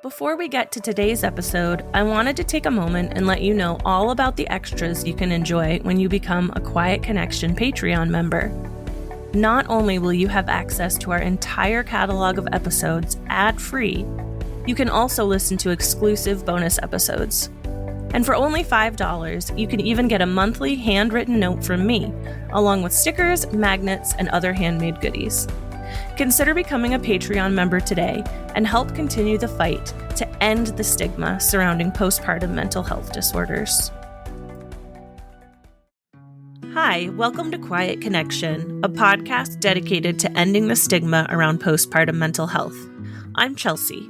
Before we get to today's episode, I wanted to take a moment and let you know all about the extras you can enjoy when you become a Quiet Connection Patreon member. Not only will you have access to our entire catalog of episodes ad-free, you can also listen to exclusive bonus episodes. And for only $5, you can even get a monthly handwritten note from me, along with stickers, magnets, and other handmade goodies. Consider becoming a Patreon member today and help continue the fight to end the stigma surrounding postpartum mental health disorders. Hi, welcome to Quiet Connection, a podcast dedicated to ending the stigma around postpartum mental health. I'm Chelsea.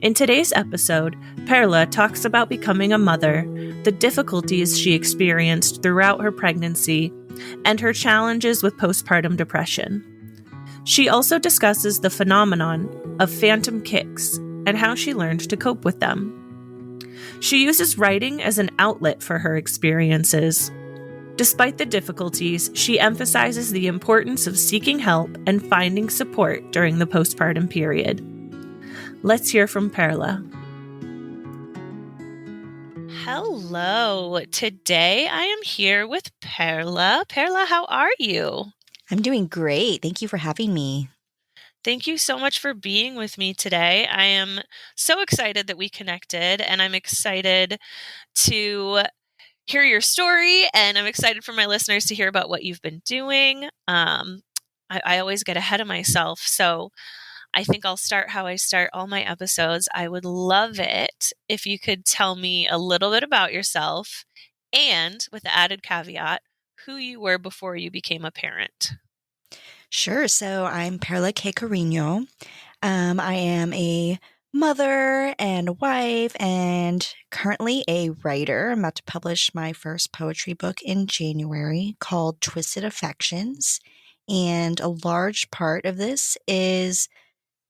In today's episode, Perla talks about becoming a mother, the difficulties she experienced throughout her pregnancy, and her challenges with postpartum depression. She also discusses the phenomenon of phantom kicks and how she learned to cope with them. She uses writing as an outlet for her experiences. Despite the difficulties, she emphasizes the importance of seeking help and finding support during the postpartum period. Let's hear from Perla. Hello. Today I am here with Perla. Perla, how are you? I'm doing great. Thank you for having me. Thank you so much for being with me today. I am so excited that we connected, and I'm excited to hear your story, and I'm excited for my listeners to hear about what you've been doing. I always get ahead of myself, so I think I'll start how I start all my episodes. I would love it if you could tell me a little bit about yourself and, with the added caveat, who you were before you became a parent. Sure. So I'm Perla K. Carino. I am a mother and a wife and currently a writer. I'm about to publish my first poetry book in January called Twisted Affections. And a large part of this is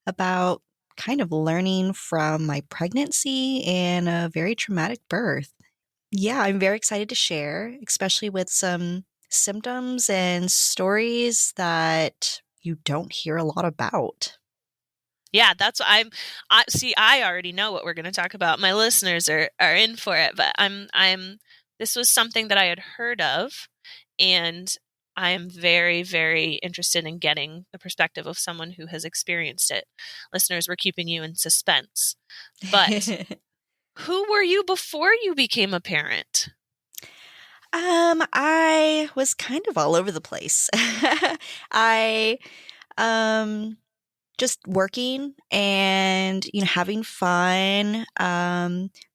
about kind of learning from my pregnancy and a very traumatic birth. Yeah, I'm very excited to share, especially with some symptoms and stories that you don't hear a lot about. Yeah, that's what I already know what we're going to talk about. My listeners are in for it, but this was something that I had heard of, and I am very, very interested in getting the perspective of someone who has experienced it. Listeners, we're keeping you in suspense. But who were you before you became a parent? I was kind of all over the place. I just working and having fun,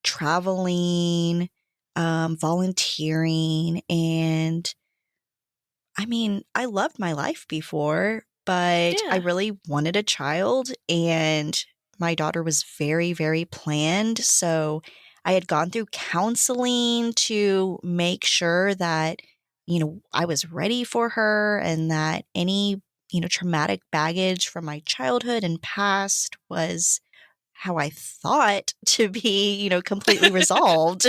traveling, volunteering, and I mean, I loved my life before, but I really wanted a child, and my daughter was very, very planned. So I had gone through counseling to make sure that, I was ready for her and that any, traumatic baggage from my childhood and past was how I thought to be, completely resolved.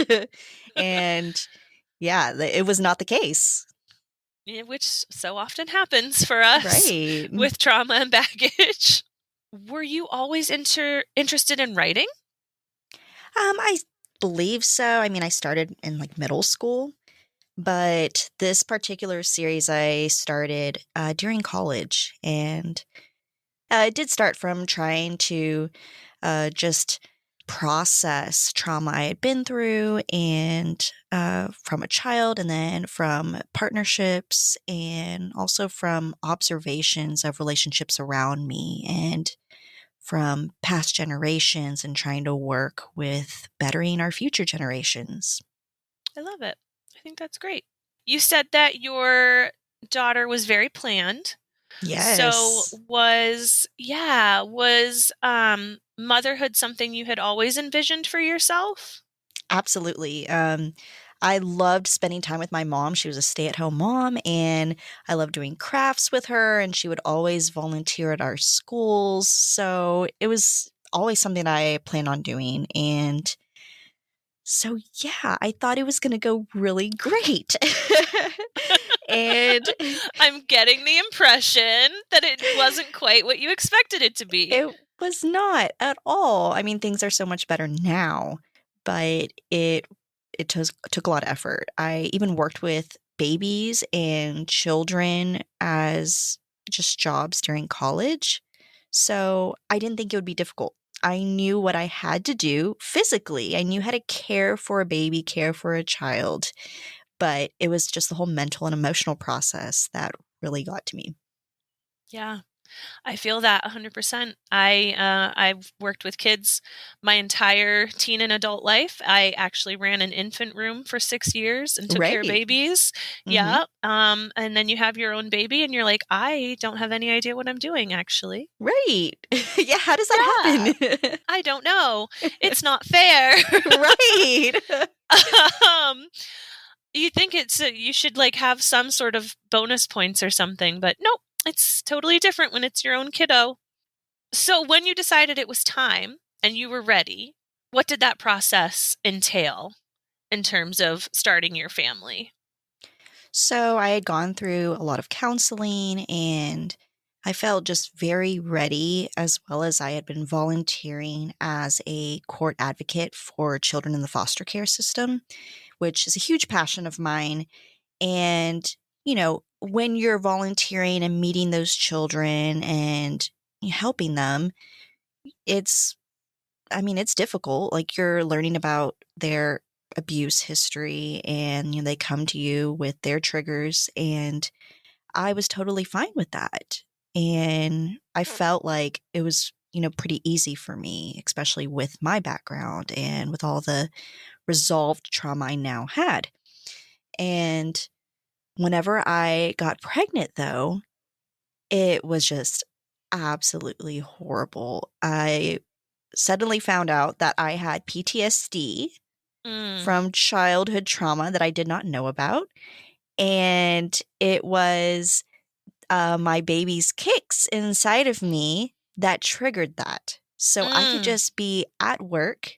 And yeah, it was not the case. Which so often happens for us with trauma and baggage. Were you always interested in writing? I believe so. I mean, I started in middle school, but this particular series I started during college, and it did start from trying to just process trauma I had been through and from a child, and then from partnerships, and also from observations of relationships around me and from past generations, and trying to work with bettering our future generations. I love it. I think that's great. You said that your daughter was very planned. Yes. So was motherhood something you had always envisioned for yourself? Absolutely. I loved spending time with my mom. She was a stay-at-home mom, and I loved doing crafts with her, and she would always volunteer at our schools. So it was always something I planned on doing. And so, yeah, I thought it was going to go really great. And I'm getting the impression that it wasn't quite what you expected it to be. was not at all. I mean, things are so much better now, but it took a lot of effort. I even worked with babies and children as just jobs during college. So I didn't think it would be difficult. I knew what I had to do physically. I knew how to care for a baby, care for a child, but it was just the whole mental and emotional process that really got to me. Yeah. I feel that 100%. I've worked with kids my entire teen and adult life. I actually ran an infant room for 6 years and took care of Right. babies. Mhm. Yeah. And then you have your own baby and you're like, I don't have any idea what I'm doing, actually. Right. Yeah, how does that Yeah. happen? I don't know. It's not fair. Right. um, you think you should like have some sort of bonus points or something, but nope, it's totally different when it's your own kiddo. So when you decided it was time and you were ready, what did that process entail in terms of starting your family? So I had gone through a lot of counseling and I felt just very ready, as well as I had been volunteering as a court advocate for children in the foster care system, which is a huge passion of mine. And, when you're volunteering and meeting those children and helping them, it's it's difficult. Like, you're learning about their abuse history and, they come to you with their triggers, and I was totally fine with that. And I felt like it was, pretty easy for me, especially with my background and with all the resolved trauma I now had. And whenever I got pregnant, though, it was just absolutely horrible. I suddenly found out that I had PTSD Mm, from childhood trauma that I did not know about. And it was my baby's kicks inside of me that triggered that. So I could mm, just be at work.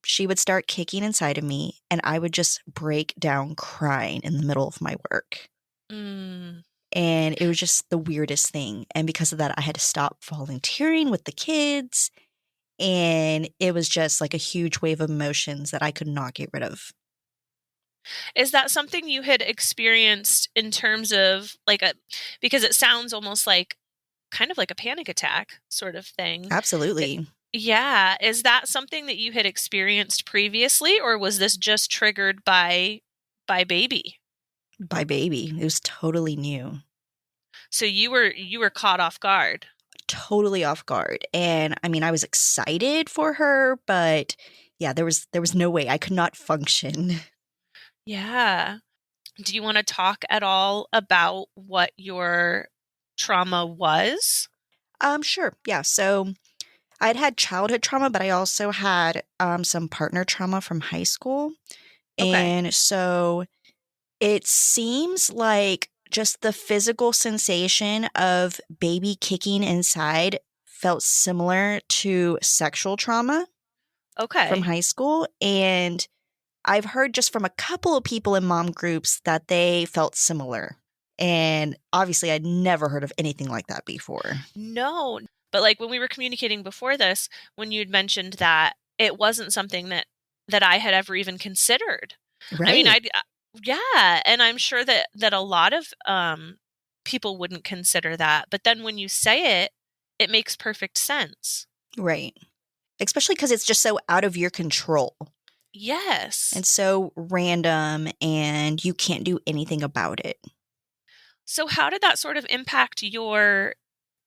She would start kicking inside of me, and I would just break down crying in the middle of my work. mm. And it was just the weirdest thing. And because of that, I had to stop volunteering with the kids. And it was just like a huge wave of emotions that I could not get rid of. Is that something you had experienced in terms of because it sounds almost like kind of like a panic attack sort of thing. Absolutely. Yeah. Is that something that you had experienced previously, or was this just triggered by baby? By baby. It was totally new. So you were caught off guard. Totally off guard. And I was excited for her, but yeah, there was no way I could not function. Yeah. Do you want to talk at all about what your trauma was? Sure. Yeah. So I'd had childhood trauma, but I also had some partner trauma from high school. Okay. And so it seems like just the physical sensation of baby kicking inside felt similar to sexual trauma from Okay. high school. And I've heard just from a couple of people in mom groups that they felt similar. And obviously, I'd never heard of anything like that before. No. But like when we were communicating before this, when you'd mentioned that it wasn't something that I had ever even considered. I mean, Right, yeah, and I'm sure that a lot of people wouldn't consider that. But then when you say it, it makes perfect sense. right. Especially because it's just so out of your control Yes. and so random, and you can't do anything about it. So how did that sort of impact your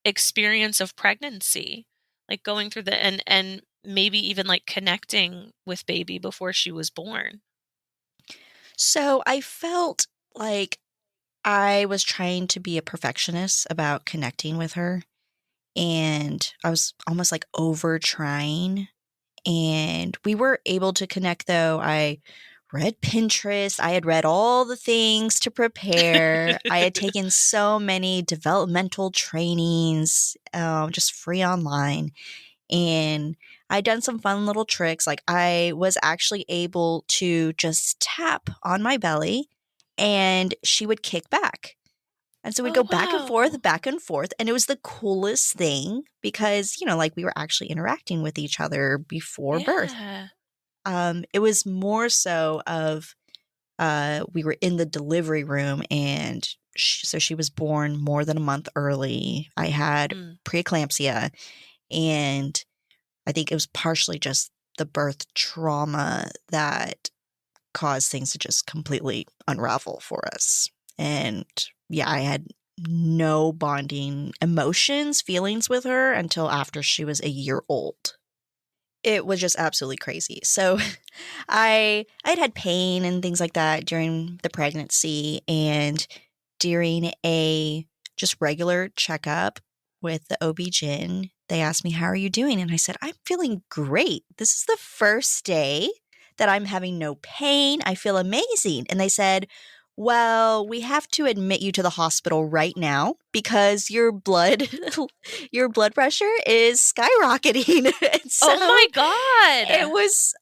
experience of pregnancy? Like going through the and maybe even like connecting with baby before she was born. So I felt like I was trying to be a perfectionist about connecting with her, and I was almost like over trying. And we were able to connect, though. I read Pinterest. I had read all the things to prepare. I had taken so many developmental trainings, just free online. And I'd done some fun little tricks. Like, I was actually able to just tap on my belly and she would kick back. And so we'd go Oh, wow. back and forth. And it was the coolest thing because, like we were actually interacting with each other before birth. Yeah. It was more so of we were in the delivery room and so she was born more than a month early. I had Mm. preeclampsia, and I think it was partially just the birth trauma that caused things to just completely unravel for us. And yeah, I had no bonding emotions, feelings with her until after she was a year old. It was just absolutely crazy. So I'd had pain and things like that during the pregnancy, and during a just regular checkup with the OB-GYN, they asked me, "How are you doing?" And I said, "I'm feeling great. This is the first day that I'm having no pain. I feel amazing." And they said, "Well, we have to admit you to the hospital right now because your blood your blood pressure is skyrocketing." And Oh so my it God. was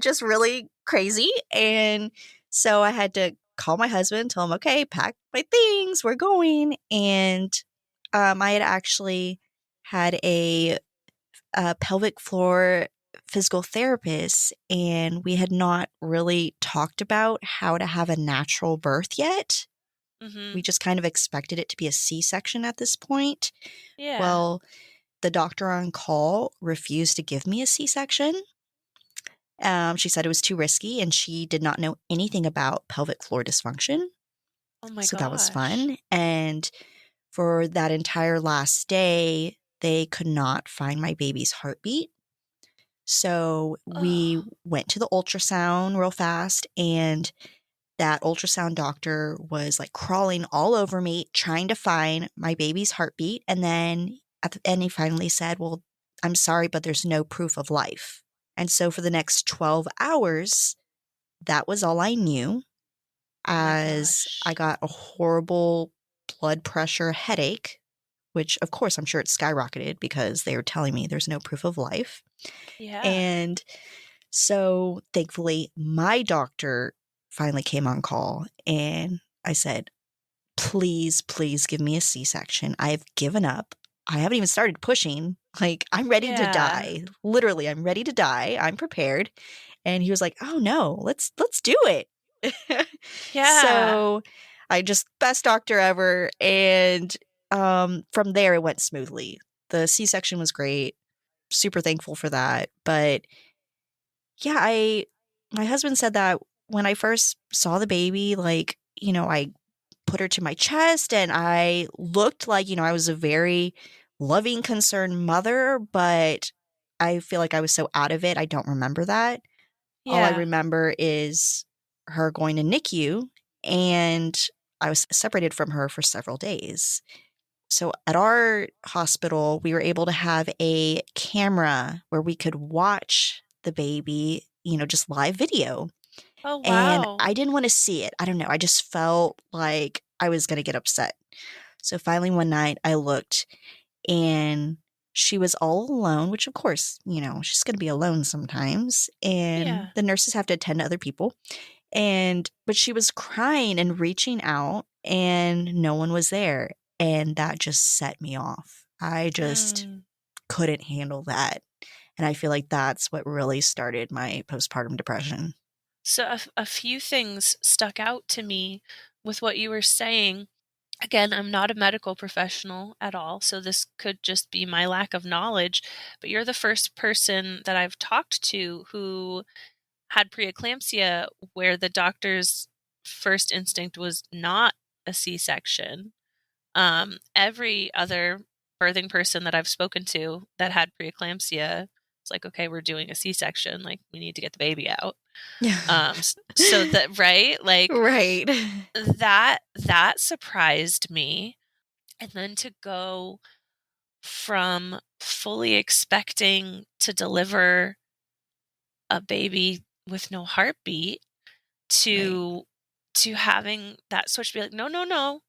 just really crazy. And so I had to call my husband, tell him, "Okay, pack my things, we're going." And I had actually had a pelvic floor physical therapist, and we had not really talked about how to have a natural birth yet. Mm-hmm. We just kind of expected it to be a C-section at this point. Yeah. Well, the doctor on call refused to give me a C-section. She said it was too risky, and she did not know anything about pelvic floor dysfunction. Oh my So that was gosh. fun. And for that entire last day, they could not find my baby's heartbeat. So we Oh, went to the ultrasound real fast, and that ultrasound doctor was like crawling all over me, trying to find my baby's heartbeat. And then at the end, he finally said, "Well, I'm sorry, but there's no proof of life." And so for the next 12 hours, that was all I knew, oh my as I gosh. got a horrible blood pressure headache, which of course I'm sure it skyrocketed because they were telling me there's no proof of life. Yeah. And so thankfully, my doctor finally came on call, and I said, "Please, please give me a C-section. I have given up. I haven't even started pushing. Like, I'm ready to Yeah. die. Literally, I'm ready to die. I'm prepared." And he was like, "Oh no, let's do it." Yeah. So I just best doctor ever. And from there it went smoothly. The C-section was great. Super thankful for that. But yeah, my husband said that when I first saw the baby, like, I put her to my chest and I looked like, I was a very loving, concerned mother, but I feel like I was so out of it, I don't remember that. All I Yeah. remember is her going to NICU, and I was separated from her for several days. So at our hospital, we were able to have a camera where we could watch the baby, just live video. Oh, And wow. I didn't want to see it. I don't know. I just felt like I was going to get upset. So finally, one night I looked, and she was all alone, which of course, she's going to be alone sometimes. And Yeah. the nurses have to attend to other people. But she was crying and reaching out, and no one was there. And that just set me off. I just Mm. couldn't handle that. And I feel like that's what really started my postpartum depression. So a few things stuck out to me with what you were saying. Again, I'm not a medical professional at all, so this could just be my lack of knowledge, but you're the first person that I've talked to who had preeclampsia where the doctor's first instinct was not a C-section. Every other birthing person that I've spoken to that had preeclampsia, it's like, okay, we're doing a C-section, like we need to get the baby out. So that, right? Like Right. that surprised me. And then to go from fully expecting to deliver a baby with no heartbeat Right. to having that switch be like, no, no, no,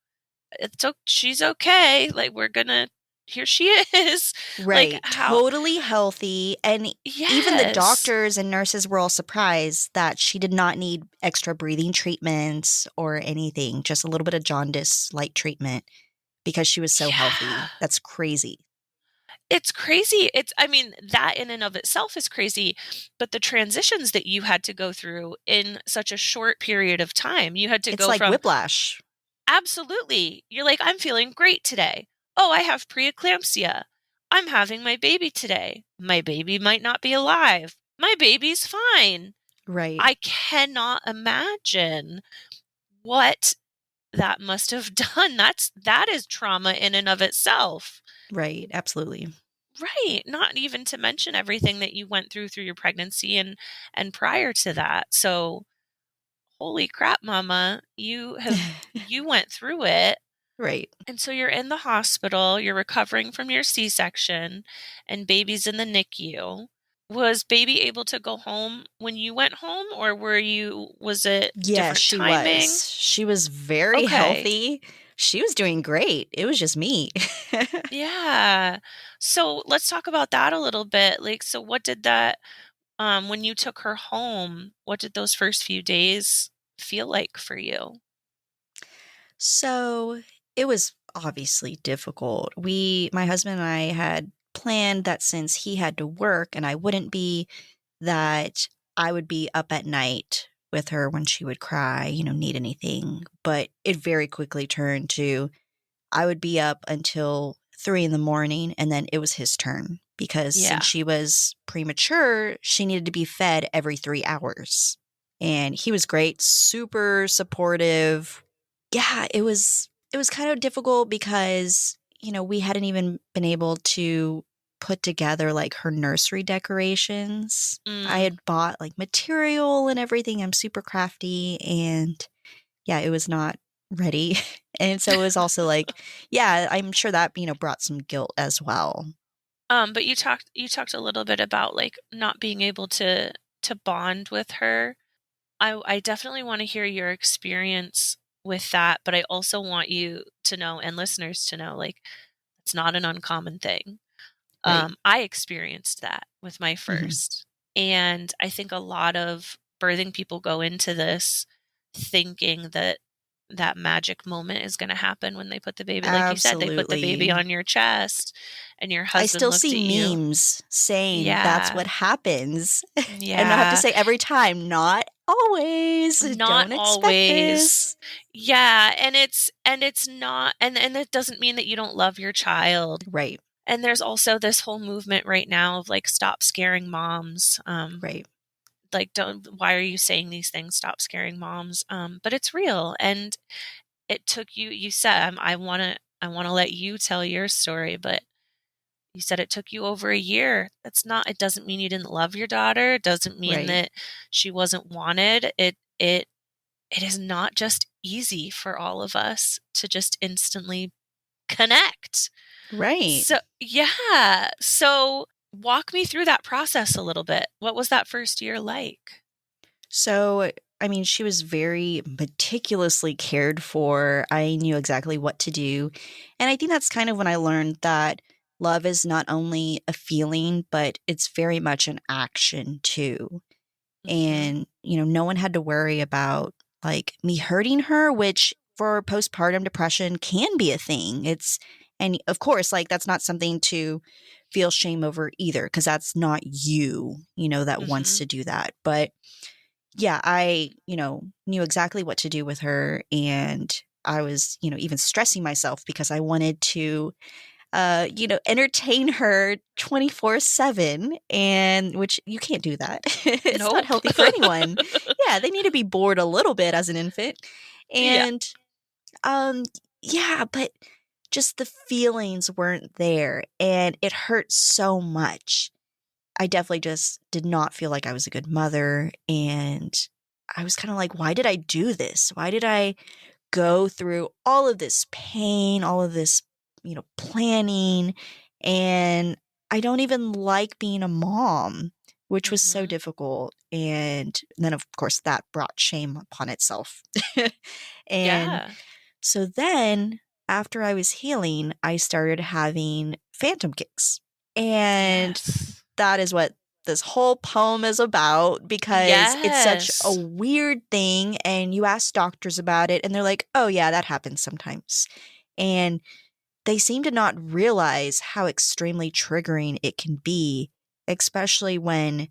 she's okay. Like we're gonna, here she is. Like, Right. how? Totally healthy. And even the Yes. doctors and nurses were all surprised that she did not need extra breathing treatments or anything, just a little bit of jaundice light treatment because she was so Yeah. healthy. That's crazy. It's crazy. I mean, that in and of itself is crazy, but the transitions that you had to go through in such a short period of time, you had to It's go like from whiplash. absolutely, you're like, I'm feeling great today. Oh, I have preeclampsia. I'm having my baby today. My baby might not be alive. My baby's fine. Right. I cannot imagine what that must have done. That is trauma in and of itself. Right. Absolutely. Right, not even to mention everything that you went through your pregnancy and prior to that. So, holy crap, mama, you went through it. Right. And so you're in the hospital, you're recovering from your C-section, and baby's in the NICU. Was baby able to go home when you went home, or was it Yes, different she timing? was. She was very Okay. healthy. She was doing great. It was just me. Yeah. So let's talk about that a little bit. Like, so what did that when you took her home, what did those first few days feel like for you? So it was obviously difficult. My husband and I had planned that since he had to work and I wouldn't be, that I would be up at night with her when she would cry, need anything. But it very quickly turned to I would be up until 3 in the morning and then it was his turn because since Yeah. she was premature, she needed to be fed every 3 hours. And he was great, super supportive. Yeah, it was kind of difficult because, we hadn't even been able to put together like her nursery decorations. I Mm. had bought like material and everything. I'm super crafty and yeah, it was not ready. And so it was also like, yeah, I'm sure that, brought some guilt as well. But you talked a little bit about like not being able to bond with her. I definitely want to hear your experience with that, but I also want you to know and listeners to know like it's not an uncommon thing. Right. I experienced that with my Hmm. first. And I think a lot of birthing people go into this thinking that that magic moment is going to happen when they put the baby, like you said, they put the baby Absolutely. on your chest and your I husband still looked see at you. memes saying that's Yeah. what happens. And I have to Yeah. say every time, not always. Not Don't expect always. this. Yeah, and it's not and it doesn't mean that you don't love your child. Right. And there's also this whole movement right now of like stop scaring moms. Right. Like don't why are you saying these things? Stop scaring moms. But it's real and it took you said I want to let you tell your story, but you said it took you over a year. It doesn't mean you didn't love your daughter. It doesn't mean Right. that she wasn't wanted. It is not just easy for all of us to just instantly connect. Right. So, yeah. So, walk me through that process a little bit. What was that first year like? So, I mean, she was very meticulously cared for. I knew exactly what to do. And I think that's kind of when I learned that love is not only a feeling, but it's very much an action too. Mhm. And, no one had to worry about like me hurting her, which for postpartum depression can be a thing. And of course, like that's not something to feel shame over either, because that's not you, that wants Mhm. to do that. But yeah, I, knew exactly what to do with her. And I was, even stressing myself because I wanted to, entertain her 24/7, and which you can't do that. It's not Nope. healthy for anyone. Yeah, they need to be bored a little bit as an infant. Yeah. And, um, yeah, but just the feelings weren't there and it hurt so much. I definitely just did not feel like I was a good mother. And I was kind of like, why did I do this? Why did I go through all of this pain, all of this, planning? And I don't even like being a mom, which was so Mhm. difficult. And then, of course, that brought shame upon itself. And Yeah. so then after I was healing, I started having phantom kicks. And Yes. that is what this whole poem is about, because it's such a Yes. weird thing. And you ask doctors about it and they're like, oh, yeah, that happens sometimes. And they seem to not realize how extremely triggering it can be, especially when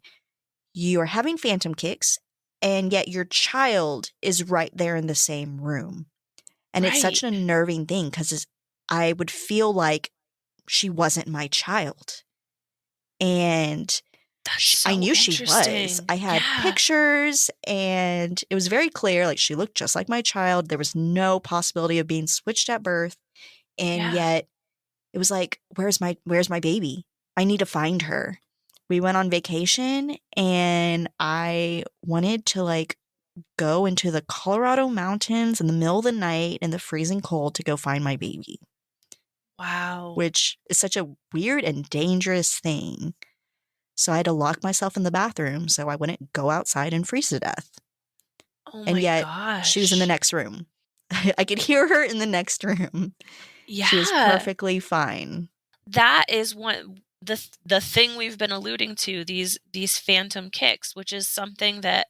you are having phantom kicks and yet your child is right there in the same room. And it's Right. such an unnerving thing because I would feel like she wasn't my child. And That's I so knew she was. interesting. I had Yeah. pictures and it was very clear, like she looked just like my child. There was no possibility of being switched at birth. And Yeah. yet it was like, where's my baby? I need to find her. We went on vacation and I wanted to like go into the Colorado mountains in the middle of the night in the freezing cold to go find my baby, Wow. which is such a weird and dangerous thing. So I had to lock myself in the bathroom so I wouldn't go outside and freeze to death. Oh And my yet she was in the gosh. next room. I could hear her in the next room. She was Yeah. perfectly fine. That is the thing we've been alluding to, these phantom kicks, which is something that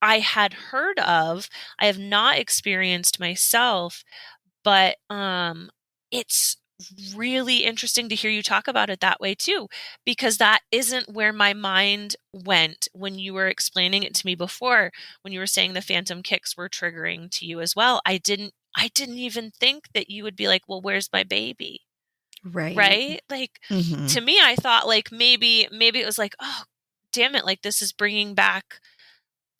I had heard of. I have not experienced myself, but it's really interesting to hear you talk about it that way too, because that isn't where my mind went when you were explaining it to me before, when you were saying the phantom kicks were triggering to you as well. I didn't even think that you would be like, well, where's my baby? Right. Right? Like, Hmm. to me, I thought like maybe it was like, oh, damn it, like this is bringing back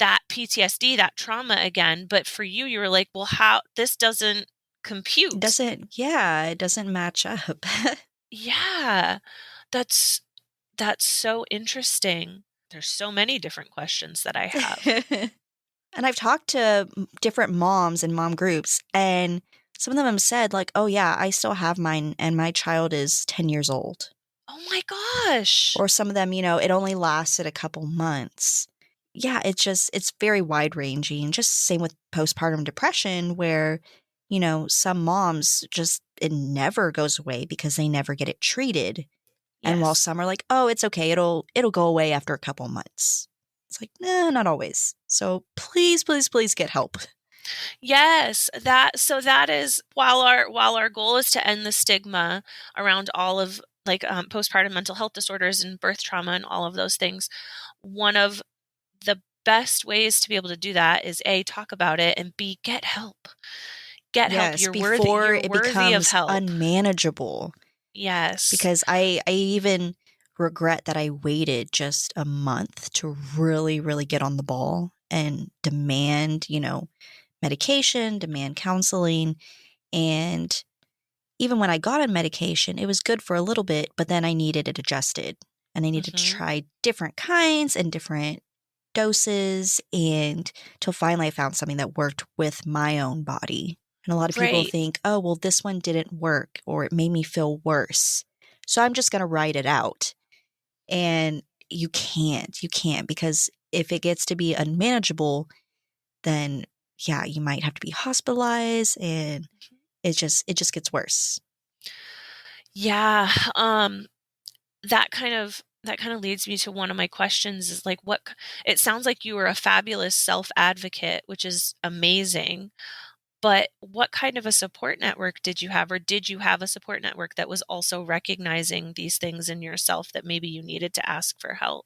that PTSD, that trauma again. But for you, you were like, well, how this doesn't compute. It doesn't match up. Yeah. That's that's so interesting. There's so many different questions that I have. And I've talked to different moms in mom groups, and some of them have said, like, oh, yeah, I still have mine, and my child is 10 years old. Oh my gosh. Or some of them, it only lasted a couple months. Yeah, it's very wide ranging. Just same with postpartum depression, where, some moms just, it never goes away because they never get it treated. And while Yes. some are like, oh, it's okay, it'll go away after a couple months. It's like, no, not always. So please, please, please get help. Yes, that is, while our goal is to end the stigma around all of like postpartum mental health disorders and birth trauma and all of those things, one of the best ways to be able to do that is A, talk about it, and B, get help. Get help. Yes, You're worthy. before You're it worthy of becomes help. unmanageable. Yes. Because I even regret that I waited just a month to really, really get on the ball and demand, medication, demand counseling. And even when I got on medication, it was good for a little bit, but then I needed it adjusted. And I needed to Mhm. try different kinds and different doses, and till finally I found something that worked with my own body. And a lot of people Right. think, oh, well, this one didn't work or it made me feel worse. So I'm just going to write it out. And you can't, because if it gets to be unmanageable, then yeah, you might have to be hospitalized and it just gets worse. Yeah. That kind of leads me to one of my questions is like it sounds like you were a fabulous self-advocate, which is amazing. But what kind of a support network did you have, or did you have a support network that was also recognizing these things in yourself that maybe you needed to ask for help?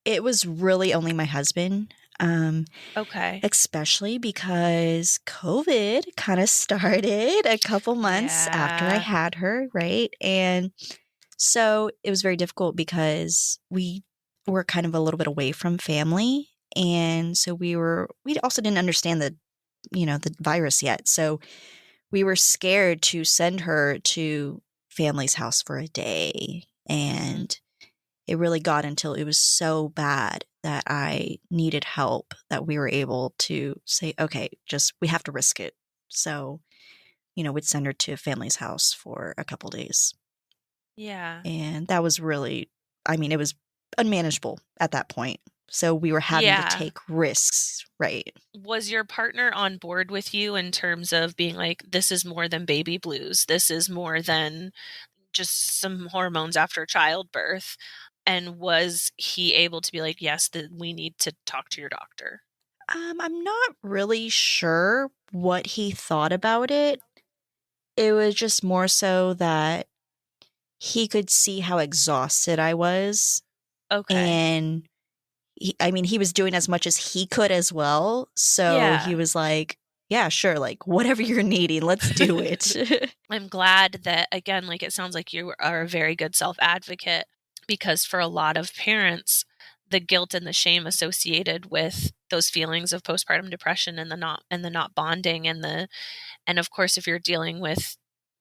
It was really only my husband. Um, Okay. Especially because COVID kind of started a couple months after I Yeah. had her, right? And so it was very difficult because we were kind of a little bit away from family. And so we also didn't understand the virus yet. So we were scared to send her to family's house for a day. Mhm. And it really got until it was so bad that I needed help that we were able to say, okay, just we have to risk it. So, we'd send her to family's house for a couple days. Yeah. And that was really, I mean, it was unmanageable at that point. So we were having to Yeah. take risks, right? Was your partner on board with you in terms of being like, this is more than baby blues? This is more than just some hormones after childbirth. And was he able to be like, yes, we need to talk to your doctor? I'm not really sure what he thought about it. It was just more so that he could see how exhausted I was, Okay. and he was doing as much as he could as well, so he Yeah. was like, "Yeah, sure, like, whatever you're needing, let's do it." I'm glad that, again, like, it sounds like you are a very good self-advocate, because for a lot of parents, the guilt and the shame associated with those feelings of postpartum depression and the not bonding and of course, if you're dealing with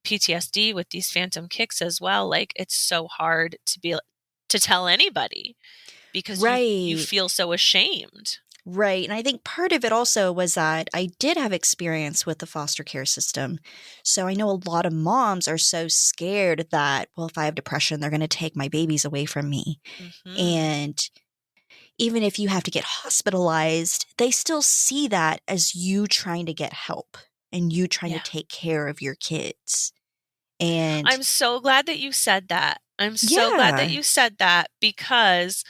PTSD with these phantom kicks as well, like, it's so hard to tell anybody because you Right. feel so ashamed. Right, and I think part of it also was that I did have experience with the foster care system. So I know a lot of moms are so scared that, well, if I have depression, they're gonna take my babies away from me. Mhm. And even if you have to get hospitalized, they still see that as you trying to get help and you trying to Yeah. take care of your kids. And I'm so glad that you said that. I'm so glad that yeah. you said that because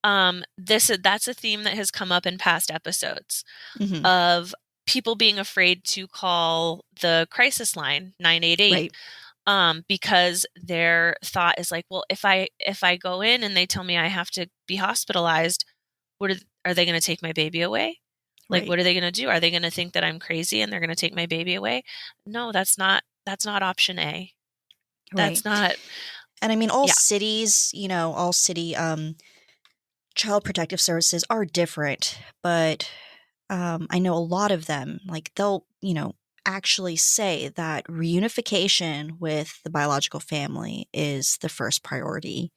that's a theme that has come up in past episodes Mhm. of people being afraid to call the crisis line 988 Right. because their thought is like, well, if I go in and they tell me I have to be hospitalized, are they going to take my baby away? Like, Right. what are they going to do? Are they going to think that I'm crazy and they're going to take my baby away? No, that's not option A. Right. That's not. And I mean, all Yeah. cities, all city child protective services are different, but I know a lot of them, like they'll, actually say that reunification with the biological family is the first priority.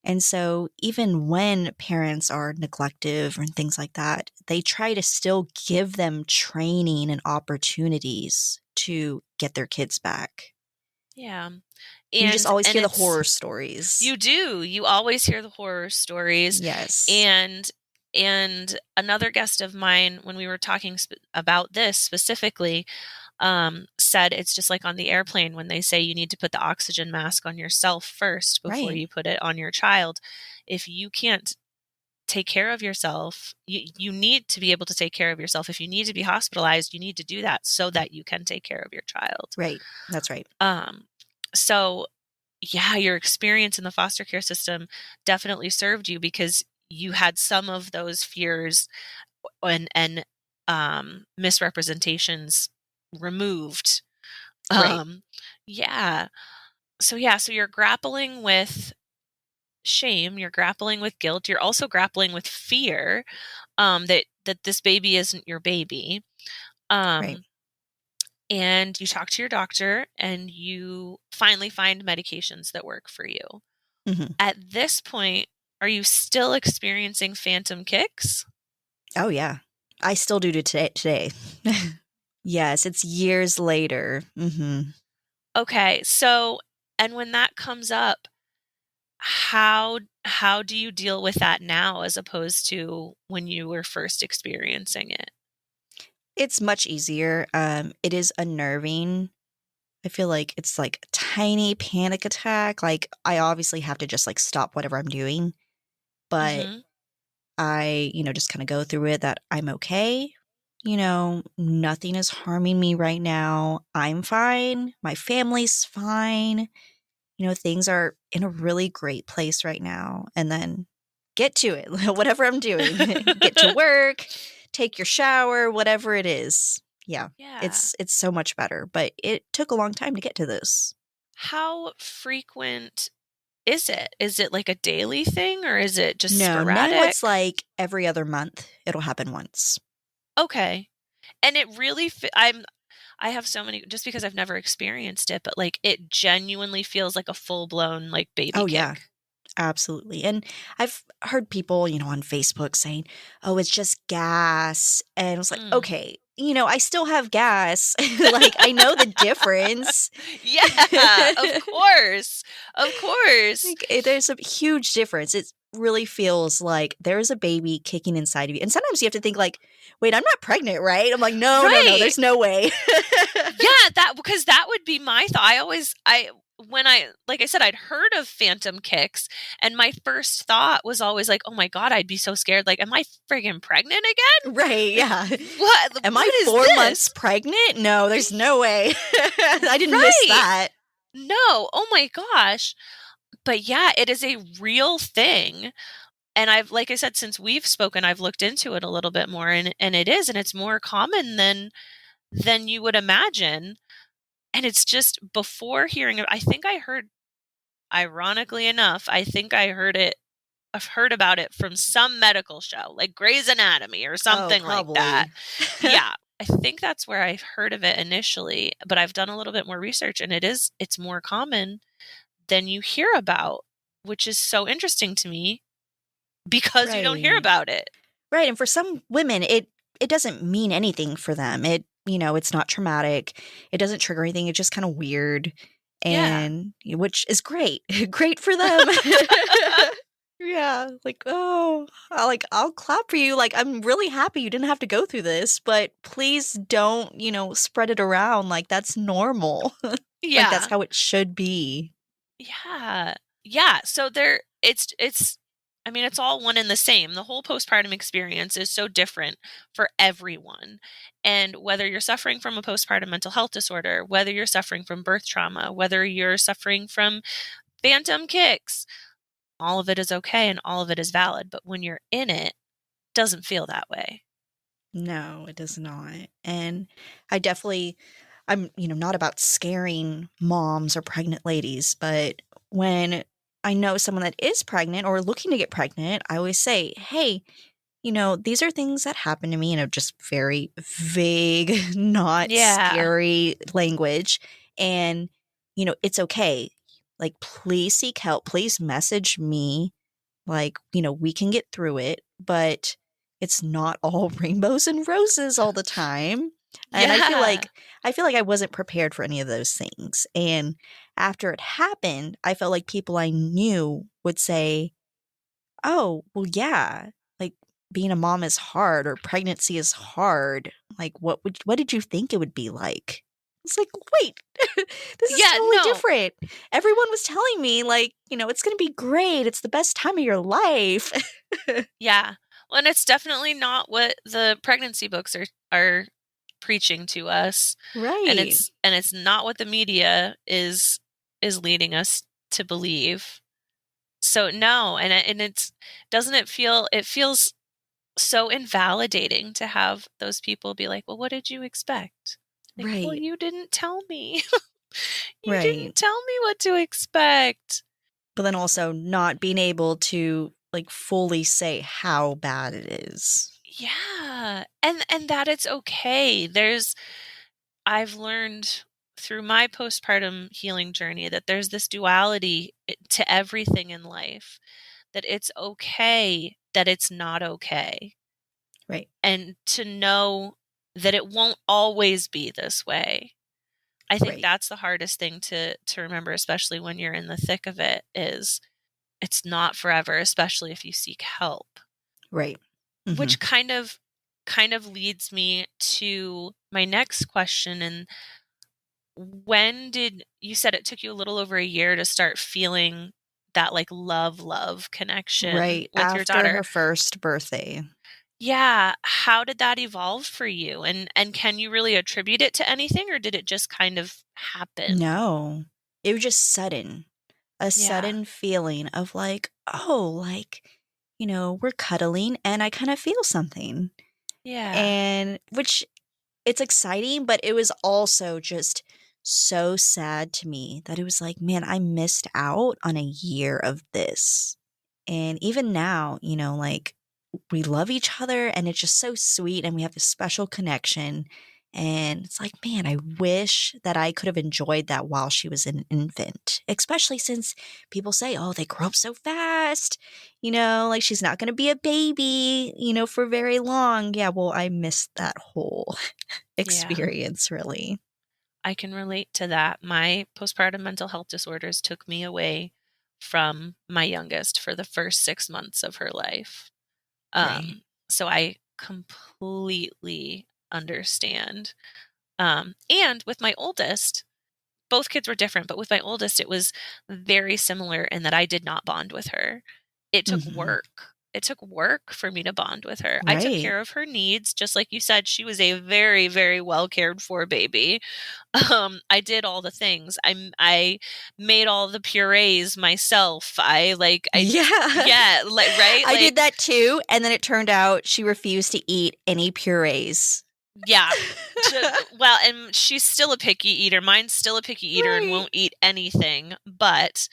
And so even when parents are neglective and things like that, they try to still give them training and opportunities to get their kids back. Yeah. You just And always and hear the it's horror stories. you do. You always hear the horror stories. Yes. And another guest of mine, when we were talking about this specifically, said it's just like on the airplane when they say you need to put the oxygen mask on yourself first before Right. you put it on your child. If you can't take care of yourself, you need to be able to take care of yourself. If you need to be hospitalized, you need to do that so that you can take care of your child. Right. That's right. Um, so yeah, your experience in the foster care system definitely served you because you had some of those fears and misrepresentations removed. Right. Um, yeah. So you're grappling with shame, you're grappling with guilt, you're also grappling with fear that this baby isn't your baby. Right. Um, and you talk to your doctor and you finally find medications that work for you. Mhm. At this point, are you still experiencing phantom kicks? Oh, yeah. I still do to today. Yes, it's years later. Mhm. Okay, so and when that comes up, how do you deal with that now as opposed to when you were first experiencing it? It's much easier. It is unnerving. I feel like it's like a tiny panic attack. Like, I obviously have to just, like, stop whatever I'm doing, but Mhm. I, just kinda go through it that I'm okay. Nothing is harming me right now. I'm fine. My family's fine. Things are in a really great place right now, and then get to it, whatever I'm doing. Get to work, take your shower, whatever it is. Yeah, Yeah. it's so much better, but it took a long time to get to this. How frequent is it? Is it like a daily thing or is it just No, now it's sporadic? like every other month, it'll happen once. Okay. And it really I have so many just because I've never experienced it, but like it genuinely feels like a full-blown like baby Oh, yeah. kick. Absolutely, and I've heard people, on Facebook saying, "Oh, it's just gas," and I was like, Mm. "Okay, I still have gas, like, I know the difference." Yeah, of course. Of course. Like, there's a huge difference. It really feels like there's a baby kicking inside of you, and sometimes you have to think like, "Wait, I'm not pregnant, right?" I'm like, "No, no, no, Right. there's no way." Yeah, that because that would be my thought. I like I said, I'd heard of phantom kicks, and my first thought was always like, oh my God, I'd be so scared. Like, am I friggin' pregnant again? Right, Like, yeah. Am I what is 4 months this? pregnant? No, there's no way. I didn't miss Right. that. No. Oh my gosh. But yeah, it is a real thing. And like I said, since we've spoken, I've looked into it a little bit more, and it's more common than you would imagine. And it's just before hearing it, I think I heard, ironically enough, I've heard about it from some medical show, like Grey's Anatomy or Oh, something like that. probably. Yeah. I think that's where I've heard of it initially, but I've done a little bit more research, and it's more common than you hear about, which is so interesting to me because you don't hear Right. about it. Right, and for some women, it doesn't mean anything for them. It's not traumatic. It doesn't trigger anything. It's just kind of weird, Yeah. and which is great. Great for them. Yeah, like, oh, I'll clap for you. Like, I'm really happy you didn't have to go through this, but please don't, spread it around like that's normal. Like that's Yeah. how it should be. Yeah. Yeah. So it's I mean, it's all one and the same. The whole postpartum experience is so different for everyone. And whether you're suffering from a postpartum mental health disorder, whether you're suffering from birth trauma, whether you're suffering from phantom kicks, all of it is okay and all of it is valid. But when you're in it doesn't feel that way. No, it does not. And I definitely, I'm, not about scaring moms or pregnant ladies, but when I know someone that is pregnant or looking to get pregnant, I always say, hey, these are things that happen to me in a just very vague, not Yeah. scary language. And, it's okay. Like, please seek help. Please message me. Like, we can get through it, but it's not all rainbows and roses all the time. And Yeah. I feel like I wasn't prepared for any of those things. And after it happened, I felt like people I knew would say, "Oh, well, yeah, like being a mom is hard or pregnancy is hard. Like, what did you think it would be like?" It's like, wait, this is Yeah, totally no. different. Everyone was telling me, like, it's going to be great. It's the best time of your life. Yeah. Well, and it's definitely not what the pregnancy books are preaching to us. And Right. it's not what the media is leading us to believe. So no, and it's doesn't it feel it feels so invalidating to have those people be like, "Well, what did you expect?" Like, "Well, Right. you didn't tell me. You Right. didn't tell me what to expect." But then also not being able to like fully say how bad it is. Yeah. And that it's okay. I've learned through my postpartum healing journey that there's this duality to everything in life, that it's okay that it's not okay. Right. And to know that it won't always be this way. I think Right. that's the hardest thing to remember, especially when you're in the thick of it, is it's not forever, especially if you seek help. Right. Mm-hmm. Which kind of leads me to my next question. And when did you said it took you a little over a year to start feeling that like love connection Right. with your After daughter? her first birthday. Yeah, how did that evolve for you? And can you really attribute it to anything, or did it just kind of happen? No. It was just sudden. A Yeah. sudden feeling of like, oh, like, we're cuddling and I kind of feel something. Yeah. And which it's exciting, but it was also just so sad to me that it was like, man, I missed out on a year of this. And even now, like we love each other and it's just so sweet and we have this special connection. And it's like, man, I wish that I could have enjoyed that while she was an infant, especially since people say, oh, they grow up so fast, like she's not going to be a baby, for very long. Yeah, well, I missed that whole Yeah. experience, really. I can relate to that. My postpartum mental health disorders took me away from my youngest for the first 6 months of her life. Right. So I completely understand. And with my oldest, both kids were different, but with my oldest, it was very similar in that I did not bond with her. It took Mhm. work. It took work for me to bond with her. I took Right. care of her needs, just like you said. She was a very, very well cared for baby. I did all the things. I made all the purees myself. Yeah. Yeah, like, right? I Like, did that too, and then it turned out she refused to eat any purees. yeah. Well, and she's still a picky eater. Mine's still a picky eater and Right. won't eat anything, but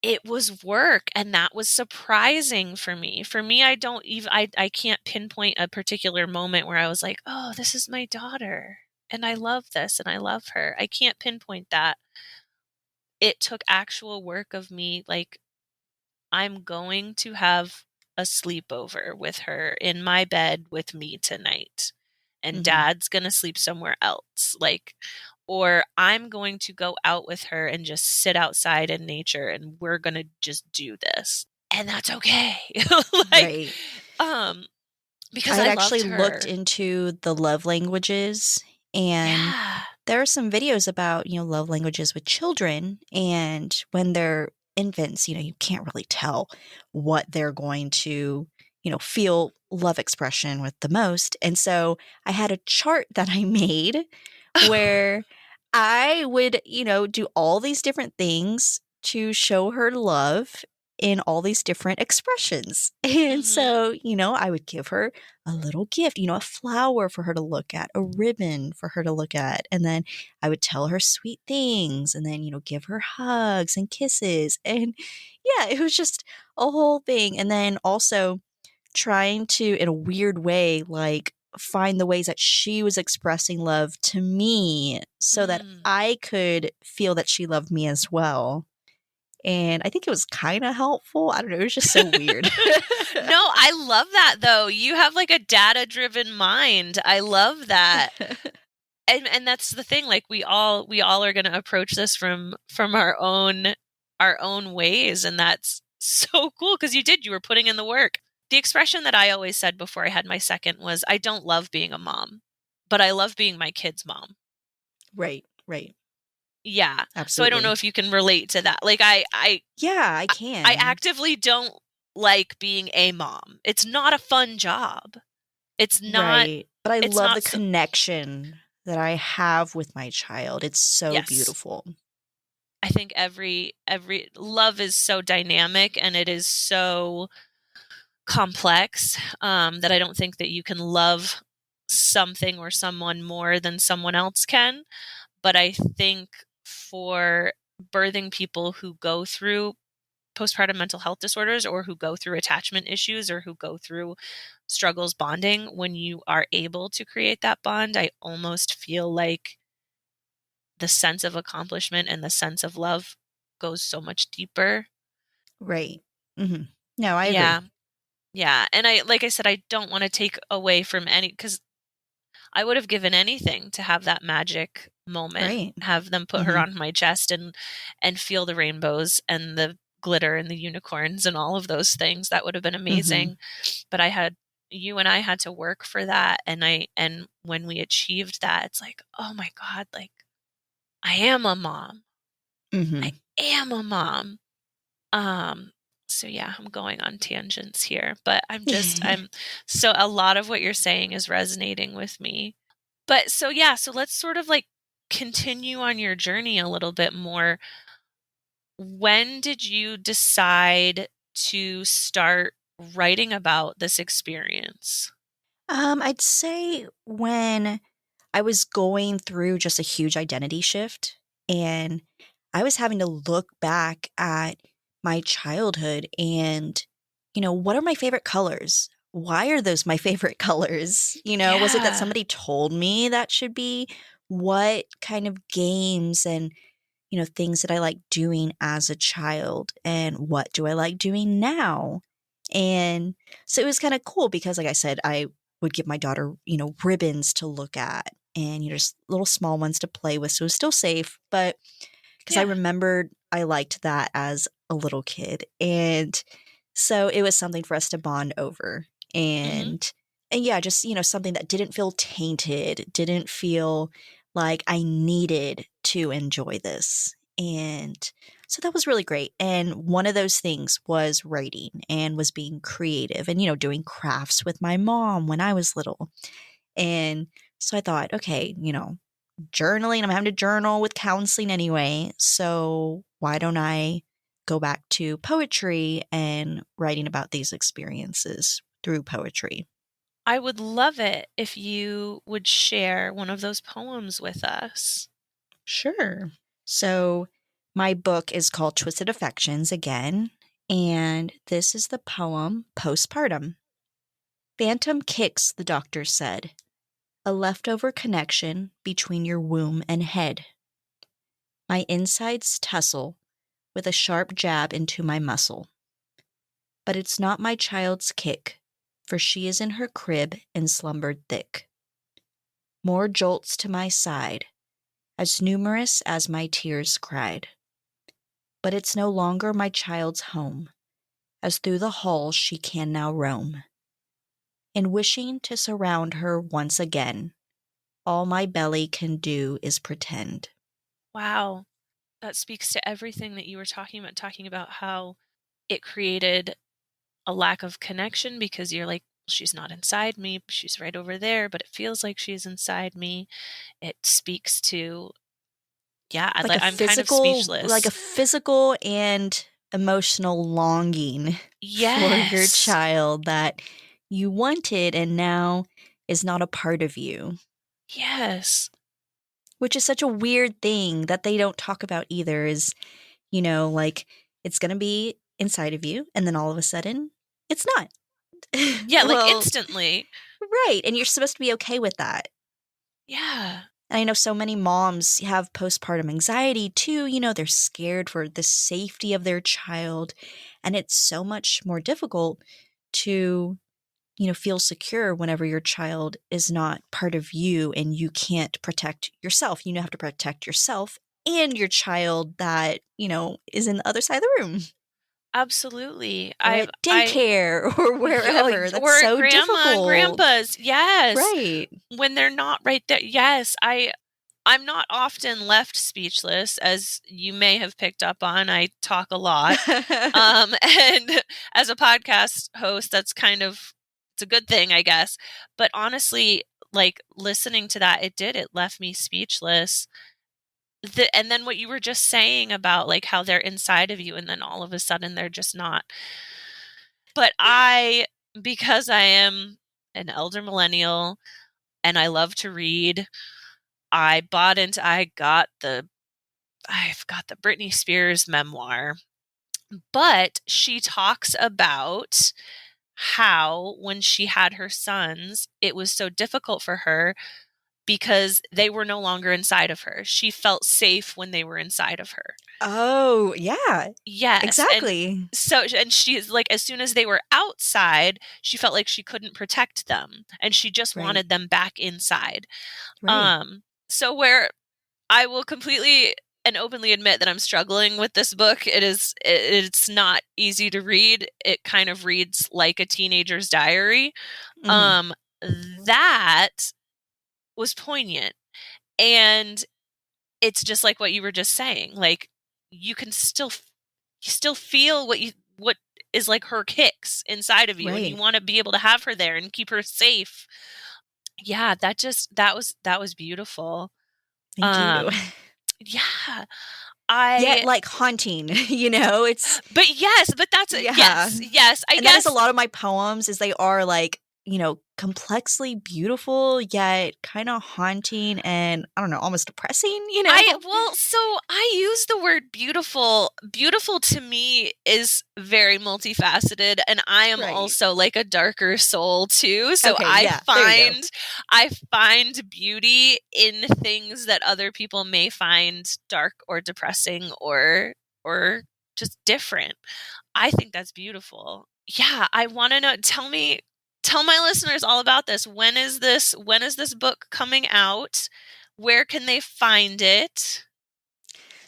it was work, and that was surprising for me. For me, I don't even I can't pinpoint a particular moment where I was like, "Oh, this is my daughter, and I love this, and I love her." I can't pinpoint that. It took actual work of me, like, I'm going to have a sleepover with her in my bed with me tonight, and Mhm. dad's gonna sleep somewhere else, like, or I'm going to go out with her and just sit outside in nature, and we're gonna just do this, and that's okay. Like, Right. um, I because had I actually loved looked her. into the love languages, and Yeah. there are some videos about, love languages with children, and when they're infants, you can't really tell what they're going to, feel love expression with the most. And so I had a chart that I made where I would, do all these different things to show her love in all these different expressions. And Mhm. so, I would give her a little gift, a flower for her to look at, a ribbon for her to look at. And then I would tell her sweet things and then, give her hugs and kisses. And yeah, it was just a whole thing. And then also trying to, in a weird way, like find the ways that she was expressing love to me so that Mm. I could feel that she loved me as well. And I think it was kind of helpful. I don't know. It was just so weird. No, I love that, though. You have, like, a data-driven mind. I love that. And that's the thing, like, we all are gonna approach this from our own ways, and that's so cool because you were putting in the work. The expression that I always said before I had my second was, "I don't love being a mom, but I love being my kid's mom." Right, right. Yeah. So I don't know Absolutely. if you can relate to that. Like, Yeah, I I can. actively don't like being a mom. It's not a fun job. It's not Right. But I it's love not the s connection that I have with my child. It's so Yes. beautiful. I think every love is so dynamic and it is so complex, that I don't think that you can love something or someone more than someone else can. But I think for birthing people who go through postpartum mental health disorders or who go through attachment issues or who go through struggles bonding, when you are able to create that bond, I almost feel like the sense of accomplishment and the sense of love goes so much deeper. Right. Mhm. No, I agree. Yeah. Yeah. And like I said, I don't want to take away from because I would have given anything to have that magic moment, Right. have them put her Mhm. on my chest and feel the rainbows and the glitter and the unicorns and all of those things. That would have been Mhm. amazing. But you and I had to work for that. And when we achieved that, it's like, oh my God, like I am a mom. I Mhm. am a mom. Um, so yeah, I'm going on tangents here, but I'm so a lot of what you're saying is resonating with me. But so yeah, so let's sort of like continue on your journey a little bit more. When did you decide to start writing about this experience? I'd say when I was going through just a huge identity shift and I was having to look back at my childhood and, what are my favorite colors? Why are those my favorite colors? Was it that Yeah. somebody told me that should be? What kind of games and, things that I like doing as a child and what do I like doing now? And so it was kind of cool because, like I said, I would give my daughter, ribbons to look at and, just little small ones to play with. So it was still safe. But because I Yeah. remembered I liked that as a little kid. And so it was something for us to bond over. Mhm. And yeah, just, something that didn't feel tainted, didn't feel like I needed to enjoy this. And so that was really great. And one of those things was writing and was being creative and, doing crafts with my mom when I was little. And so I thought, okay, journaling, I'm having to journal with counseling anyway. So why don't I go back to poetry and writing about these experiences through poetry? I would love it if you would share one of those poems with us. Sure. So my book is called Twisted Affections again, and this is the poem Postpartum. Phantom kicks, the doctor said, a leftover connection between your womb and head. My insides tussle with a sharp jab into my muscle. But it's not my child's kick, for she is in her crib and slumbered thick. More jolts to my side, as numerous as my tears cried. But it's no longer my child's home, as through the halls she can now roam. And wishing to surround her once again, all my belly can do is pretend. Wow. That speaks to everything that you were talking about how it created a lack of connection because you're like, she's not inside me, she's right over there, but it feels like she's inside me. It speaks to, yeah, I'm kind of Like a speechless. physical and emotional longing for your Yes. child that you wanted and now is not a part of you. Yes. Which is such a weird thing that they don't talk about either is, like it's going to be inside of you and then all of a sudden it's not. Yeah, like Well, instantly. right. And you're supposed to be okay with that. Yeah. And I know so many moms have postpartum anxiety too. They're scared for the safety of their child. And it's so much more difficult to, feel secure whenever your child is not part of you and you can't protect yourself. You have to protect yourself and your child that, is in the other side of the room Absolutely. or at daycare or wherever. That's Or at so grandma and difficult. grandpa's. Yes. Right. When they're not right there. Yes, I'm not often left speechless, as you may have picked up on. I talk a lot. And as a podcast host, that's it's a good thing, I guess. But honestly, like listening to that, it left me speechless. And then what you were just saying about like how they're inside of you and then all of a sudden they're just not. But because I am an elder millennial and I love to read, I've got the Britney Spears memoir, but she talks about how when she had her sons, it was so difficult for her because they were no longer inside of her. She felt safe when they were inside of her. Oh, yeah. Yes. Exactly. And she's like, as soon as they were outside, she felt like she couldn't protect them and she just Right. wanted them back inside. Right. So where I will completely and openly admit that I'm struggling with this book. It's not easy to read. It kind of reads like a teenager's diary. Mhm. That was poignant. And it's just like what you were just saying. Like you can still feel what is like her kicks inside of you and you Right. want to be able to have her there and keep her safe. Yeah, that was beautiful. Thank you. Yeah. Yet, I like, haunting, it's But yes, but that's a yeah. yes, I And that is a guess lot of my poems is they are, like, complexly beautiful, yet kinda haunting and, I don't know, almost depressing? so I use the word beautiful. Beautiful to me is very multifaceted, and I am Right. also like a darker soul too. So Okay, yeah, there you go. I find beauty in things that other people may find dark or depressing or just different. I think that's beautiful. Yeah, I want to know. Tell my listeners all about this. When is this book coming out? Where can they find it?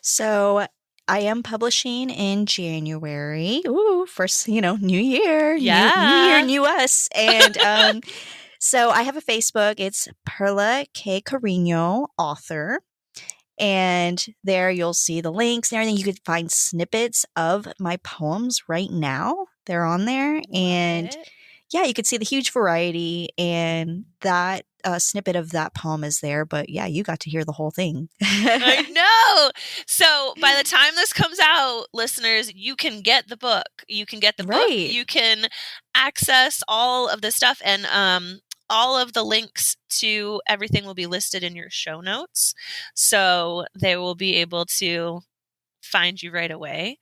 So, I am publishing in January. Ooh, first, new year, new year, Yeah. new us, and, So I have a Facebook. It's Perla K Carino, author. And there you'll see the links and everything. You could find snippets of my poems right now. They're on there. Love And it. yeah, you could see the huge variety. And that snippet of that poem is there. But yeah, you got to hear the whole thing. I know. So by the time this comes out, listeners, you can get the book. You can get the book. Right. You can access all of the stuff, and all of the links to everything will be listed in your show notes. So they will be able to find you right away.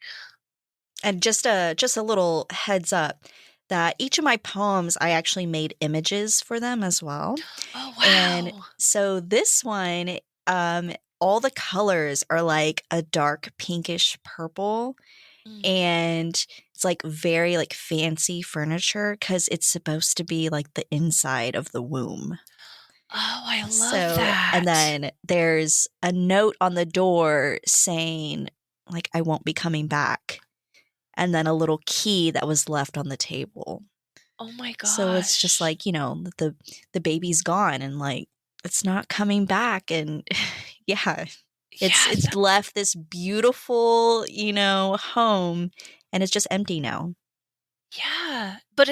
And just a little heads up that each of my poems, I actually made images for them as well. Oh, And wow. so this one, all the colors are like a dark pinkish purple. Mm. And it's like very like fancy furniture because it's supposed to be like the inside of the womb. Oh, I love So, that. and then there's a note on the door saying, like, I won't be coming back. And then a little key that was left on the table. Oh my So it's just gosh. like, the baby's gone and like it's not coming back. And yeah, it's Yeah, left this beautiful, home, and it's just empty now. yeah. But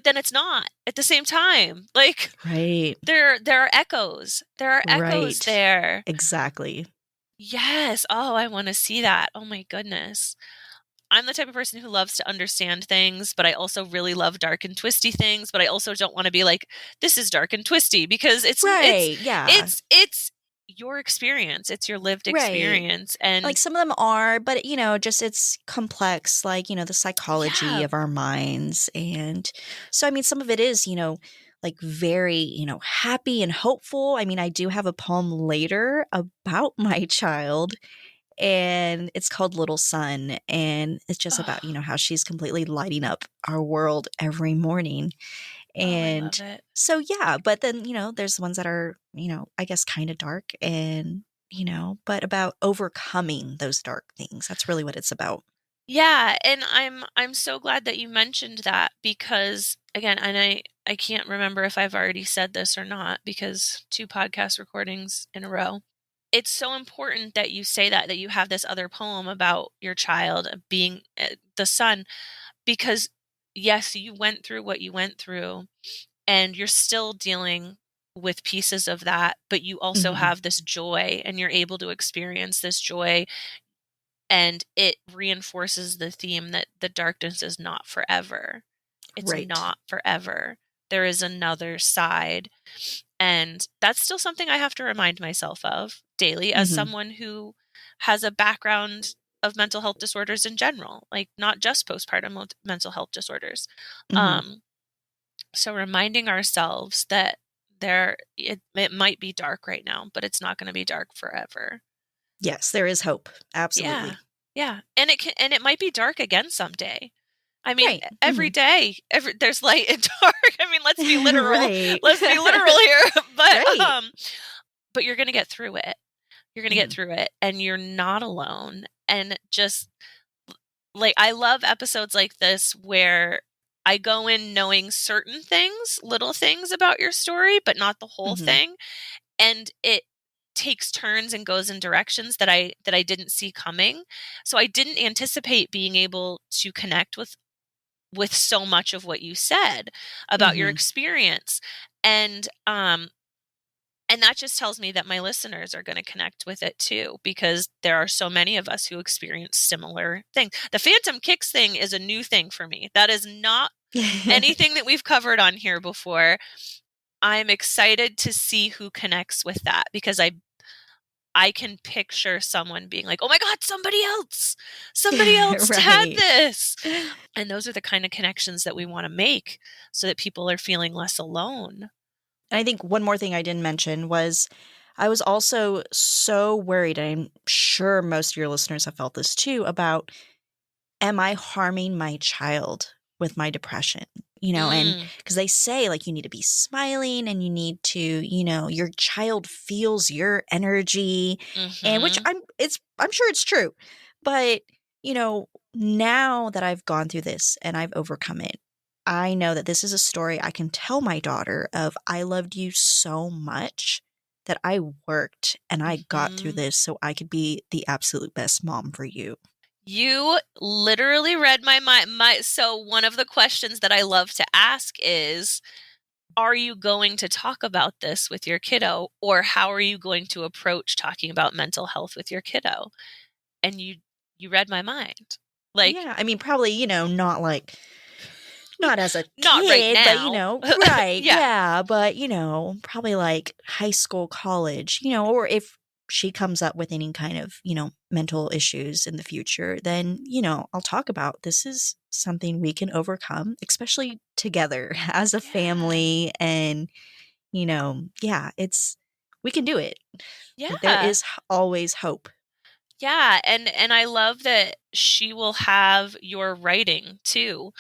then it's not at the same time. Like Right. there are echoes. There are echoes Right. there. Exactly. Yes. Oh, I want to see that. Oh my goodness. I'm the type of person who loves to understand things, but I also really love dark and twisty things, but I also don't want to be like, this is dark and twisty, because Right. Yeah. it's your experience. It's your lived Right. experience. Like And some of them are, but just it's complex, like, the psychology yeah, of our minds. And so, I mean, some of it is, like very, happy and hopeful. I mean, I do have a poem later about my child, and it's called Little Sun. And it's just about, oh, how she's completely lighting up our world every morning. oh, I love And it. so, yeah, but then, there's ones that are, I guess kind of dark and, but about overcoming those dark things. That's really what it's about. Yeah, and I'm so glad that you mentioned that, because again, and I can't remember if I've already said this or not, because 2 podcast recordings in a row. It's so important that you say that you have this other poem about your child being the son, because yes, you went through what you went through and you're still dealing with pieces of that, but you also Hmm. have this joy and you're able to experience this joy, and it reinforces the theme that the darkness is not forever. It's Right. not forever. There is another side. And that's still something I have to remind myself of daily, as Hmm. someone who has a background of mental health disorders in general, like not just postpartum mental health disorders. Hmm. Um, so reminding ourselves that it might be dark right now, but it's not going to be dark forever. Yes, there is hope. Yeah. Absolutely. Yeah. And it might be dark again someday. I mean, Right. every Hmm. day, there's light and dark. I mean, let's be literal. Right. Let's be literal here. Right. But you're going to get through it. You're going to get Hmm. through it, and you're not alone. And just like, I love episodes like this where I go in knowing certain things, little things about your story, but not the whole Hmm. thing. And it takes turns and goes in directions that I didn't see coming. So I didn't anticipate being able to connect with so much of what you said about your Hmm. experience. And that just tells me that my listeners are going to connect with it too, because there are so many of us who experience similar things. The phantom kicks thing is a new thing for me. That is not anything that we've covered on here before. I'm excited to see who connects with that, because I can picture someone being like, "Oh my God, somebody else had Right. this." And those are the kind of connections that we want to make so that people are feeling less alone. And I think one more thing I didn't mention was I was also so worried, and I'm sure most of your listeners have felt this too, about am I harming my child with my depression? And Mm, because they say like you need to be smiling and you need to, your child feels your energy, and which mhm. I'm sure it's true. But, now that I've gone through this and I've overcome it, I know that this is a story I can tell my daughter of I loved you so much that I worked and I got through Mhm. this so I could be the absolute best mom for you. You literally read my mind. So one of the questions that I love to ask is, are you going to talk about this with your kiddo, or how are you going to approach talking about mental health with your kiddo? And you read my mind. Like, Yeah, I mean, probably, not as a not right kid, but, now. right, Yeah. yeah, but, probably like high school, college, or if she comes up with any kind of, mental issues in the future, then, I'll talk about this is something we can overcome, especially together as a Yeah. family. And, yeah, we can do it. There Yeah. is always hope. Yeah, and I love that she will have your writing too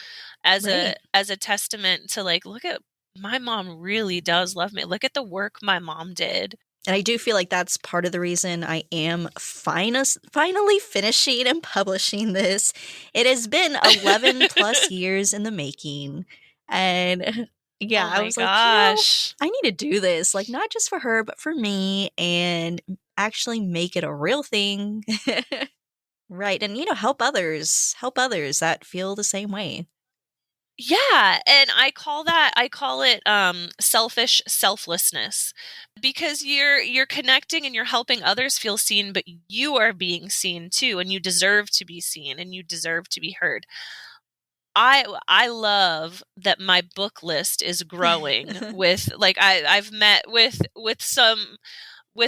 as a Right. as a testament to, like, look at, my mom really does love me. Look at the work my mom did. And I do feel like that's part of the reason I am finally finishing and publishing this. It has been 11 plus years in the making. And yeah, Oh I my was like, gosh. I need to do this, like, not just for her, but for me, and actually make it a real thing. Right. And, help others that feel the same way. Yeah, and I call it selfish selflessness, because you're connecting and you're helping others feel seen, but you are being seen too, and you deserve to be seen and you deserve to be heard. I love that my book list is growing with, like, I've met with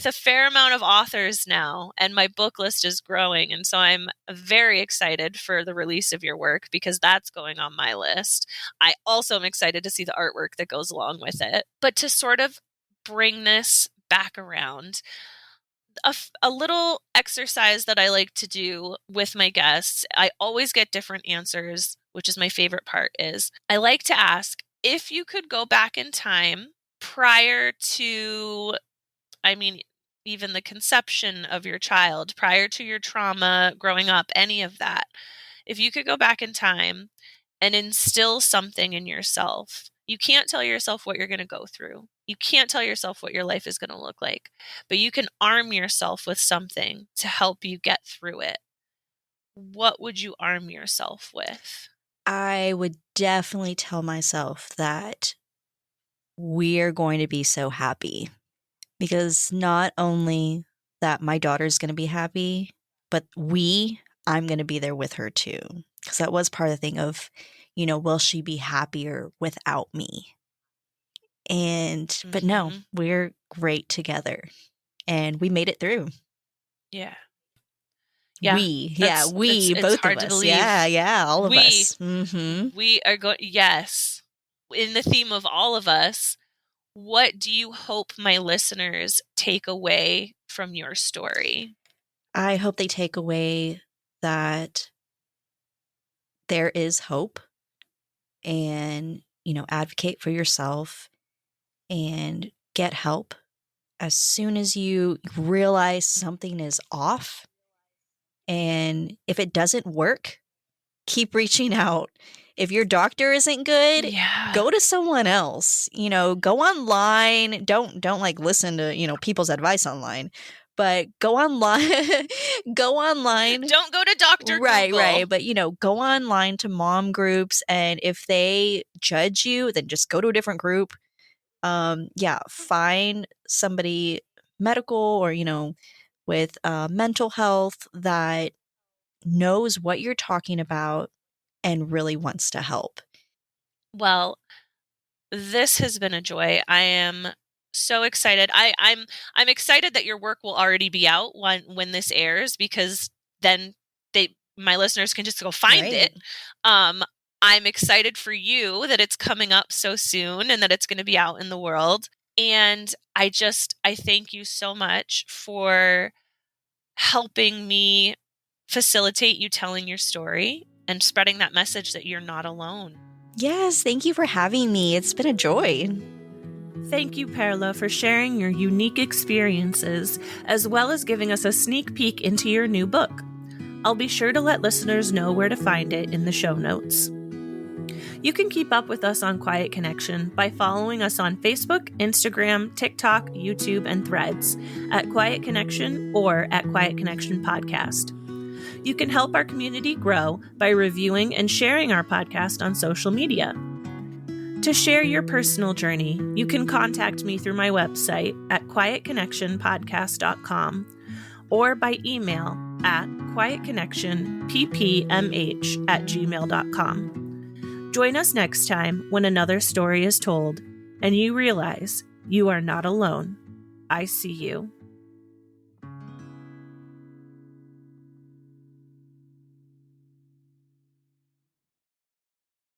a fair amount of authors now, and my book list is growing, and so I'm very excited for the release of your work, because that's going on my list. I also am excited to see the artwork that goes along with it. But to sort of bring this back around, a little exercise that I like to do with my guests, I always get different answers, which is my favorite part, is I like to ask, if you could go back in time prior to, I mean, even the conception of your child, prior to your trauma growing up, any of that, if you could go back in time and instill something in yourself, you can't tell yourself what you're going to go through. You can't tell yourself what your life is going to look like, but you can arm yourself with something to help you get through it. What would you arm yourself with? I would definitely tell myself that we're going to be so happy, because not only that my daughter's going to be happy, but I'm going to be there with her too. Because that was part of the thing of, will she be happier without me? But no, Mhm. we're great together and we made it through. Yeah. Yeah. Yeah, It's both of hard to us. Yeah, believe. yeah, all of We us. Hmm. we are going, yes. In the theme of all of us, what do you hope my listeners take away from your story? I hope they take away that there is hope, and, advocate for yourself and get help as soon as you realize something is off. And if it doesn't work, keep reaching out. If your doctor isn't good, Yeah. go to someone else. Go online. Don't like listen to, people's advice online. But go online. Go online. Don't go to Dr. Right, Google. right. But, go online to mom groups, and if they judge you, then just go to a different group. Yeah, find somebody medical, or, with mental health, that knows what you're talking about and really wants to help. Well, this has been a joy. I am so excited. I'm excited that your work will already be out when this airs, because then my listeners can just go find Right. it. Um, I'm excited for you that it's coming up so soon and that it's going to be out in the world. And I thank you so much for helping me facilitate you telling your story and spreading that message that you're not alone. Yes, thank you for having me. It's been a joy. Thank you, Perla, for sharing your unique experiences, as well as giving us a sneak peek into your new book. I'll be sure to let listeners know where to find it in the show notes. You can keep up with us on Quiet Connection by following us on Facebook, Instagram, TikTok, YouTube, and Threads at Quiet Connection or at Quiet Connection Podcast. You can help our community grow by reviewing and sharing our podcast on social media. To share your personal journey, you can contact me through my website at quietconnectionpodcast.com or by email at quietconnectionppmh@gmail.com. Join us next time when another story is told and you realize you are not alone. I see you.